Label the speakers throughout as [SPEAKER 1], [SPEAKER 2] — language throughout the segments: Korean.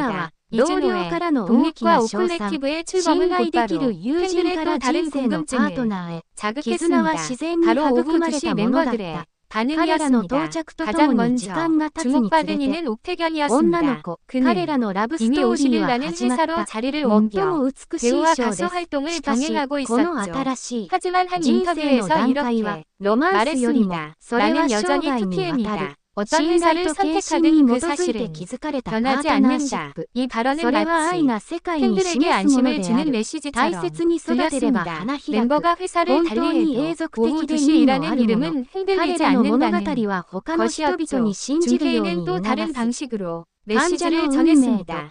[SPEAKER 1] 있습니다.
[SPEAKER 2] 同
[SPEAKER 1] 이준
[SPEAKER 2] 僚
[SPEAKER 1] 후에
[SPEAKER 2] からの大きな
[SPEAKER 1] 독립과
[SPEAKER 2] 称賛
[SPEAKER 1] 오컬렉티브의
[SPEAKER 2] 信
[SPEAKER 1] 출범은
[SPEAKER 2] 頼でき
[SPEAKER 1] 곧바로
[SPEAKER 2] る友人
[SPEAKER 1] 팬들의
[SPEAKER 2] か
[SPEAKER 1] 또
[SPEAKER 2] ら
[SPEAKER 1] 다른
[SPEAKER 2] 人生のパート
[SPEAKER 1] 궁금증을
[SPEAKER 2] ナーへ
[SPEAKER 1] 자극했습니다.
[SPEAKER 2] 絆は自然に
[SPEAKER 1] 바로
[SPEAKER 2] 育
[SPEAKER 1] 오후
[SPEAKER 2] まれ
[SPEAKER 1] 2시
[SPEAKER 2] たものだっ
[SPEAKER 1] 멤버들의
[SPEAKER 2] た。彼らの
[SPEAKER 1] 반응이었습니다.
[SPEAKER 2] 到着とと
[SPEAKER 1] 가장
[SPEAKER 2] もに時
[SPEAKER 1] 먼저
[SPEAKER 2] 間が経つにつ
[SPEAKER 1] 주목받은
[SPEAKER 2] れて
[SPEAKER 1] 이는
[SPEAKER 2] 女の
[SPEAKER 1] 옥태견이었습니다.
[SPEAKER 2] 子、彼
[SPEAKER 1] 그는
[SPEAKER 2] らのラブス
[SPEAKER 1] 이미
[SPEAKER 2] トーリーは
[SPEAKER 1] 50일라는
[SPEAKER 2] 始まっ
[SPEAKER 1] 회사로
[SPEAKER 2] た。
[SPEAKER 1] 자리를
[SPEAKER 2] 最
[SPEAKER 1] 옮겨
[SPEAKER 2] も美しい
[SPEAKER 1] 배우와
[SPEAKER 2] ショー
[SPEAKER 1] 가수
[SPEAKER 2] です。
[SPEAKER 1] 활동을
[SPEAKER 2] しかし、
[SPEAKER 1] 병행하고
[SPEAKER 2] この
[SPEAKER 1] 있었죠.
[SPEAKER 2] 新しい
[SPEAKER 1] 하지만 한
[SPEAKER 2] 人生の
[SPEAKER 1] 인터뷰에서
[SPEAKER 2] 段階は
[SPEAKER 1] 이렇게
[SPEAKER 2] ロマンスよりも
[SPEAKER 1] 말했습니다.
[SPEAKER 2] それは
[SPEAKER 1] 나는
[SPEAKER 2] 生
[SPEAKER 1] 여전히
[SPEAKER 2] 涯にわたる
[SPEAKER 1] 2PM이다. 어떤
[SPEAKER 2] 信
[SPEAKER 1] 회사를
[SPEAKER 2] 頼と献身
[SPEAKER 1] 선택하든
[SPEAKER 2] に
[SPEAKER 1] 그
[SPEAKER 2] 基づいて
[SPEAKER 1] 사실은
[SPEAKER 2] 築かれたパー
[SPEAKER 1] 변하지
[SPEAKER 2] トナーシッ
[SPEAKER 1] 않는다.
[SPEAKER 2] プ。
[SPEAKER 1] 이 발언은
[SPEAKER 2] それは愛
[SPEAKER 1] 마치
[SPEAKER 2] が世界に
[SPEAKER 1] 팬들에게
[SPEAKER 2] 示すもの
[SPEAKER 1] 안심을
[SPEAKER 2] であ
[SPEAKER 1] 주는
[SPEAKER 2] る。大
[SPEAKER 1] 메시지처럼
[SPEAKER 2] 切に育てれば
[SPEAKER 1] 들렸습니다.
[SPEAKER 2] 花開く。
[SPEAKER 1] 멤버가 회사를
[SPEAKER 2] 本当に
[SPEAKER 1] 달리해도
[SPEAKER 2] 永続
[SPEAKER 1] 오후
[SPEAKER 2] 的で意味のあ
[SPEAKER 1] 2시라는
[SPEAKER 2] るもの。
[SPEAKER 1] 이름은
[SPEAKER 2] 彼
[SPEAKER 1] 흔들리지
[SPEAKER 2] らの物語
[SPEAKER 1] 않는다는
[SPEAKER 2] は他の人々
[SPEAKER 1] 것이었죠.
[SPEAKER 2] に信じるよう
[SPEAKER 1] 준케이는
[SPEAKER 2] に
[SPEAKER 1] 또
[SPEAKER 2] 促
[SPEAKER 1] 다른
[SPEAKER 2] す。
[SPEAKER 1] 방식으로
[SPEAKER 2] 患者の
[SPEAKER 1] 메시지를
[SPEAKER 2] 運命と
[SPEAKER 1] 전했습니다.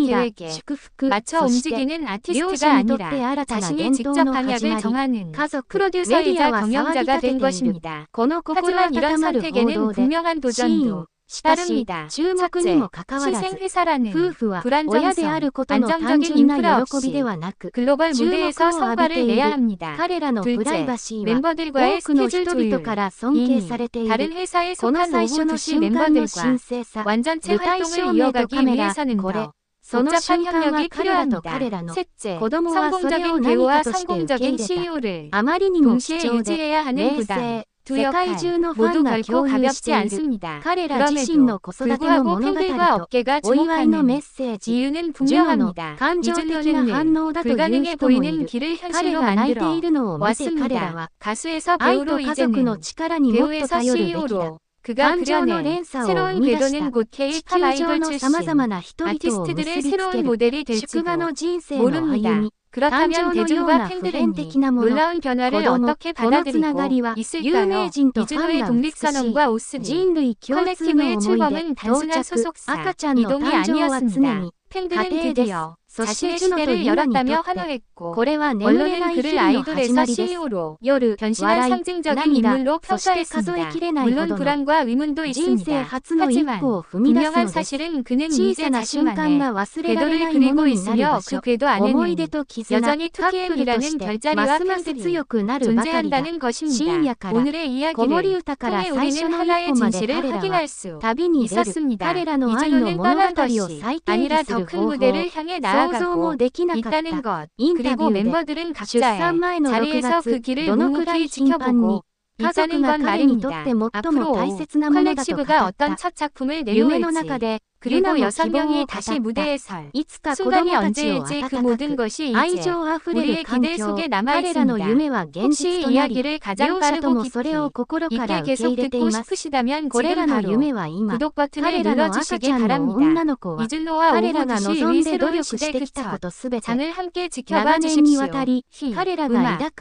[SPEAKER 1] 나의 계획에
[SPEAKER 2] 祝福
[SPEAKER 1] 맞춰
[SPEAKER 2] そして
[SPEAKER 1] 움직이는
[SPEAKER 2] 両
[SPEAKER 1] 아티스트가
[SPEAKER 2] 親にとって
[SPEAKER 1] 아니라
[SPEAKER 2] 新たな
[SPEAKER 1] 자신이
[SPEAKER 2] 伝統
[SPEAKER 1] 직접
[SPEAKER 2] の始
[SPEAKER 1] 방향을
[SPEAKER 2] まり
[SPEAKER 1] 정하는
[SPEAKER 2] 家族メディア
[SPEAKER 1] 프로듀서이자
[SPEAKER 2] は騒ぎ
[SPEAKER 1] 경영자가
[SPEAKER 2] 立てて
[SPEAKER 1] 된
[SPEAKER 2] いる
[SPEAKER 1] 것입니다.
[SPEAKER 2] この心
[SPEAKER 1] 하지만 이런
[SPEAKER 2] 温まる報
[SPEAKER 1] 선택에는
[SPEAKER 2] 道で
[SPEAKER 1] 분명한
[SPEAKER 2] シーン
[SPEAKER 1] 도전도
[SPEAKER 2] しかし
[SPEAKER 1] 따릅니다.
[SPEAKER 2] 注目に
[SPEAKER 1] 첫째,
[SPEAKER 2] もかかわらず
[SPEAKER 1] 시생회사라는
[SPEAKER 2] 夫婦は親で
[SPEAKER 1] 불안정성,
[SPEAKER 2] あることの単
[SPEAKER 1] 안정적인
[SPEAKER 2] 純な
[SPEAKER 1] 인프라
[SPEAKER 2] 喜びで
[SPEAKER 1] 없이
[SPEAKER 2] はなく
[SPEAKER 1] 글로벌
[SPEAKER 2] 注目を
[SPEAKER 1] 무대에서
[SPEAKER 2] 浴びて
[SPEAKER 1] 성과를
[SPEAKER 2] い
[SPEAKER 1] 내야
[SPEAKER 2] る
[SPEAKER 1] 합니다.
[SPEAKER 2] 彼らのプライバ
[SPEAKER 1] 둘째,
[SPEAKER 2] シーは
[SPEAKER 1] 멤버들과의
[SPEAKER 2] 多くの
[SPEAKER 1] 스케줄
[SPEAKER 2] 人々
[SPEAKER 1] 조율.
[SPEAKER 2] から尊敬
[SPEAKER 1] 이니
[SPEAKER 2] されている
[SPEAKER 1] 다른 회사에
[SPEAKER 2] この
[SPEAKER 1] 속한
[SPEAKER 2] 最初
[SPEAKER 1] 오후
[SPEAKER 2] の
[SPEAKER 1] 2시
[SPEAKER 2] 瞬間の
[SPEAKER 1] 멤버들과
[SPEAKER 2] 神聖さ
[SPEAKER 1] 완전체
[SPEAKER 2] 舞台
[SPEAKER 1] 활동을
[SPEAKER 2] 照明と
[SPEAKER 1] 이어가기
[SPEAKER 2] カメラ
[SPEAKER 1] 위해서는
[SPEAKER 2] これ
[SPEAKER 1] 더
[SPEAKER 2] その
[SPEAKER 1] 복잡한
[SPEAKER 2] 瞬間は
[SPEAKER 1] 협력이
[SPEAKER 2] 彼らと
[SPEAKER 1] 필요합니다.
[SPEAKER 2] 彼らの
[SPEAKER 1] 셋째,
[SPEAKER 2] 子供はそれを
[SPEAKER 1] 성공적인
[SPEAKER 2] 何
[SPEAKER 1] 배우와
[SPEAKER 2] かとして受け
[SPEAKER 1] 성공적인
[SPEAKER 2] 入れた
[SPEAKER 1] CEO를
[SPEAKER 2] あまりにも貴
[SPEAKER 1] 동시에
[SPEAKER 2] 重で
[SPEAKER 1] 유지해야 하는
[SPEAKER 2] 冷
[SPEAKER 1] 부담.
[SPEAKER 2] 静
[SPEAKER 1] 두
[SPEAKER 2] 世
[SPEAKER 1] 역할
[SPEAKER 2] 界中のファ
[SPEAKER 1] 모두
[SPEAKER 2] ンが
[SPEAKER 1] 결코
[SPEAKER 2] 共有し
[SPEAKER 1] 가볍지
[SPEAKER 2] ている
[SPEAKER 1] 않습니다.
[SPEAKER 2] 彼ら自身の子育ての
[SPEAKER 1] 불구하고
[SPEAKER 2] 物語
[SPEAKER 1] 팬들과
[SPEAKER 2] と
[SPEAKER 1] 업계가
[SPEAKER 2] お祝いのメッ
[SPEAKER 1] 주목하는
[SPEAKER 2] セージ
[SPEAKER 1] 이유는
[SPEAKER 2] ジュノの
[SPEAKER 1] 분명합니다.
[SPEAKER 2] 感情的な
[SPEAKER 1] 이준호는
[SPEAKER 2] 反応だという
[SPEAKER 1] 불가능해
[SPEAKER 2] 人もい
[SPEAKER 1] 보이는
[SPEAKER 2] る
[SPEAKER 1] 길을
[SPEAKER 2] 彼
[SPEAKER 1] 현실로
[SPEAKER 2] が泣いて
[SPEAKER 1] 만들어
[SPEAKER 2] いるのを見て彼ら
[SPEAKER 1] 왔습니다.
[SPEAKER 2] は
[SPEAKER 1] 가수에서
[SPEAKER 2] 愛と
[SPEAKER 1] 배우로
[SPEAKER 2] 家族の
[SPEAKER 1] 이제는
[SPEAKER 2] 力にもっと
[SPEAKER 1] 배우에서
[SPEAKER 2] 頼るべきだ
[SPEAKER 1] CEO로 그가
[SPEAKER 2] 感情の
[SPEAKER 1] 그려낸
[SPEAKER 2] 連鎖を
[SPEAKER 1] 새로운
[SPEAKER 2] 生み出し
[SPEAKER 1] 궤도는
[SPEAKER 2] た
[SPEAKER 1] 곧
[SPEAKER 2] 地
[SPEAKER 1] K-팝
[SPEAKER 2] 球
[SPEAKER 1] 아이돌
[SPEAKER 2] 上の様
[SPEAKER 1] 출신
[SPEAKER 2] 々な人々を結
[SPEAKER 1] 아티스트들의
[SPEAKER 2] びつけ
[SPEAKER 1] 새로운
[SPEAKER 2] る
[SPEAKER 1] 모델이
[SPEAKER 2] 祝賀
[SPEAKER 1] 될지도
[SPEAKER 2] の人生の歩
[SPEAKER 1] 모릅니다.
[SPEAKER 2] み
[SPEAKER 1] 그렇다면
[SPEAKER 2] 誕生のよう
[SPEAKER 1] 대중과
[SPEAKER 2] な普遍
[SPEAKER 1] 팬들은
[SPEAKER 2] 的なもの
[SPEAKER 1] 놀라운 변화를
[SPEAKER 2] 子供
[SPEAKER 1] 어떻게
[SPEAKER 2] このつながり
[SPEAKER 1] 받아들이고
[SPEAKER 2] は有
[SPEAKER 1] 있을까요?
[SPEAKER 2] 名人とファン
[SPEAKER 1] 이준호의
[SPEAKER 2] が美しい
[SPEAKER 1] 독립선언과 옷쓰기
[SPEAKER 2] 人類共通の
[SPEAKER 1] 컬렉티브의
[SPEAKER 2] 思い出
[SPEAKER 1] 출범은
[SPEAKER 2] 到
[SPEAKER 1] 단순한
[SPEAKER 2] 着
[SPEAKER 1] 소속사
[SPEAKER 2] 赤ちゃんの
[SPEAKER 1] 이동이
[SPEAKER 2] 誕生は常
[SPEAKER 1] 아니었습니다.
[SPEAKER 2] に
[SPEAKER 1] 팬들은
[SPEAKER 2] 家庭です
[SPEAKER 1] 드디어
[SPEAKER 2] そして
[SPEAKER 1] 자신의
[SPEAKER 2] ジュノと
[SPEAKER 1] 시대를
[SPEAKER 2] ユナにと
[SPEAKER 1] 열었다며
[SPEAKER 2] って
[SPEAKER 1] 환호했고
[SPEAKER 2] これは眠れな
[SPEAKER 1] 언론은
[SPEAKER 2] い
[SPEAKER 1] 그를
[SPEAKER 2] 日々の始
[SPEAKER 1] 아이돌에서
[SPEAKER 2] まりです
[SPEAKER 1] CEO로
[SPEAKER 2] 夜
[SPEAKER 1] 변신한
[SPEAKER 2] 笑い
[SPEAKER 1] 상징적인
[SPEAKER 2] 涙
[SPEAKER 1] 인물로
[SPEAKER 2] そして数え
[SPEAKER 1] 평가했습니다.
[SPEAKER 2] きれないほ
[SPEAKER 1] 물론
[SPEAKER 2] どの
[SPEAKER 1] 불안과 의문도
[SPEAKER 2] 人生
[SPEAKER 1] 있습니다.
[SPEAKER 2] 初の一
[SPEAKER 1] 하지만
[SPEAKER 2] 歩を踏み出す
[SPEAKER 1] 분명한
[SPEAKER 2] のです
[SPEAKER 1] 사실은 그는
[SPEAKER 2] 小
[SPEAKER 1] 이제
[SPEAKER 2] さな瞬間
[SPEAKER 1] 자신만의
[SPEAKER 2] が忘れられ
[SPEAKER 1] 궤도를
[SPEAKER 2] ないも
[SPEAKER 1] 그리고
[SPEAKER 2] のになる
[SPEAKER 1] 있으며
[SPEAKER 2] 場
[SPEAKER 1] 그
[SPEAKER 2] 所
[SPEAKER 1] 궤도
[SPEAKER 2] 思い出
[SPEAKER 1] 안에는
[SPEAKER 2] と絆
[SPEAKER 1] 여전히
[SPEAKER 2] カップルと
[SPEAKER 1] 2PM이라는
[SPEAKER 2] して
[SPEAKER 1] 별자리와
[SPEAKER 2] ますます
[SPEAKER 1] 팬들이
[SPEAKER 2] 強くなるばかりだ
[SPEAKER 1] 존재한다는
[SPEAKER 2] 深
[SPEAKER 1] 것입니다.
[SPEAKER 2] 夜から
[SPEAKER 1] 오늘의
[SPEAKER 2] 子守
[SPEAKER 1] 이야기를
[SPEAKER 2] 歌から
[SPEAKER 1] 통해
[SPEAKER 2] 最初
[SPEAKER 1] 우리는
[SPEAKER 2] の一
[SPEAKER 1] 하나의
[SPEAKER 2] 歩まで
[SPEAKER 1] 진실을
[SPEAKER 2] 彼らは
[SPEAKER 1] 확인할 수
[SPEAKER 2] 旅に出る
[SPEAKER 1] 있었습니다.
[SPEAKER 2] 彼らの愛の
[SPEAKER 1] 이준호는
[SPEAKER 2] 物
[SPEAKER 1] 떠난
[SPEAKER 2] 語を
[SPEAKER 1] 것이
[SPEAKER 2] 再定
[SPEAKER 1] 아니라
[SPEAKER 2] 義す
[SPEAKER 1] 더
[SPEAKER 2] る
[SPEAKER 1] 큰
[SPEAKER 2] 方法
[SPEAKER 1] 무대를 향해
[SPEAKER 2] 想像も
[SPEAKER 1] 나아가고
[SPEAKER 2] できなかった
[SPEAKER 1] 있다는 것
[SPEAKER 2] インタビ
[SPEAKER 1] 그리고
[SPEAKER 2] ューで
[SPEAKER 1] 멤버들은
[SPEAKER 2] 出産
[SPEAKER 1] 각자의
[SPEAKER 2] 前の6
[SPEAKER 1] 자리에서 그
[SPEAKER 2] 月
[SPEAKER 1] 길을
[SPEAKER 2] どのくらい
[SPEAKER 1] 묵묵히
[SPEAKER 2] 頻繁に
[SPEAKER 1] 지켜보고
[SPEAKER 2] 家族
[SPEAKER 1] 있다는
[SPEAKER 2] が
[SPEAKER 1] 건
[SPEAKER 2] 彼にとっ
[SPEAKER 1] 말입니다.
[SPEAKER 2] て最も
[SPEAKER 1] 앞으로
[SPEAKER 2] 大切なものだと語っ
[SPEAKER 1] 컬렉티브가
[SPEAKER 2] た
[SPEAKER 1] 어떤 첫 작품을
[SPEAKER 2] 夢の中
[SPEAKER 1] 내놓을지
[SPEAKER 2] で
[SPEAKER 1] 그리고
[SPEAKER 2] ユナも
[SPEAKER 1] 여섯
[SPEAKER 2] 希望を
[SPEAKER 1] 명이
[SPEAKER 2] 語っ
[SPEAKER 1] 다시
[SPEAKER 2] た
[SPEAKER 1] 무대에 설
[SPEAKER 2] いつか子
[SPEAKER 1] 순간이
[SPEAKER 2] 供たちを
[SPEAKER 1] 언제일지 그
[SPEAKER 2] 温か
[SPEAKER 1] 모든
[SPEAKER 2] く
[SPEAKER 1] 것이
[SPEAKER 2] 愛
[SPEAKER 1] 이제
[SPEAKER 2] 情あふれる
[SPEAKER 1] 우리의
[SPEAKER 2] 環
[SPEAKER 1] 기대
[SPEAKER 2] 境
[SPEAKER 1] 속에 남아
[SPEAKER 2] 彼らの
[SPEAKER 1] 있습니다.
[SPEAKER 2] 夢は現
[SPEAKER 1] 혹시
[SPEAKER 2] 実となり
[SPEAKER 1] 이야기를 가장
[SPEAKER 2] 両者と
[SPEAKER 1] 빠르고
[SPEAKER 2] もそれを
[SPEAKER 1] 깊이
[SPEAKER 2] 心から
[SPEAKER 1] 있게
[SPEAKER 2] 受け入
[SPEAKER 1] 계속
[SPEAKER 2] れてい
[SPEAKER 1] 듣고
[SPEAKER 2] ます
[SPEAKER 1] 싶으시다면
[SPEAKER 2] これ
[SPEAKER 1] 지금
[SPEAKER 2] らの
[SPEAKER 1] 바로
[SPEAKER 2] 夢は今
[SPEAKER 1] 구독 버튼을
[SPEAKER 2] 彼らの赤
[SPEAKER 1] 눌러주시기
[SPEAKER 2] ちゃんの
[SPEAKER 1] 바랍니다.
[SPEAKER 2] 女の子は
[SPEAKER 1] 이준호와
[SPEAKER 2] 彼らが
[SPEAKER 1] 오후 2시
[SPEAKER 2] 望ん
[SPEAKER 1] 위
[SPEAKER 2] で努
[SPEAKER 1] 새로운
[SPEAKER 2] 力し
[SPEAKER 1] 시대
[SPEAKER 2] てきたこ
[SPEAKER 1] 그첫
[SPEAKER 2] とすべて
[SPEAKER 1] 장을 함께 지켜봐
[SPEAKER 2] 長年に
[SPEAKER 1] 주십시오.
[SPEAKER 2] わたり
[SPEAKER 1] 희,
[SPEAKER 2] 彼らが
[SPEAKER 1] 음악,
[SPEAKER 2] 抱く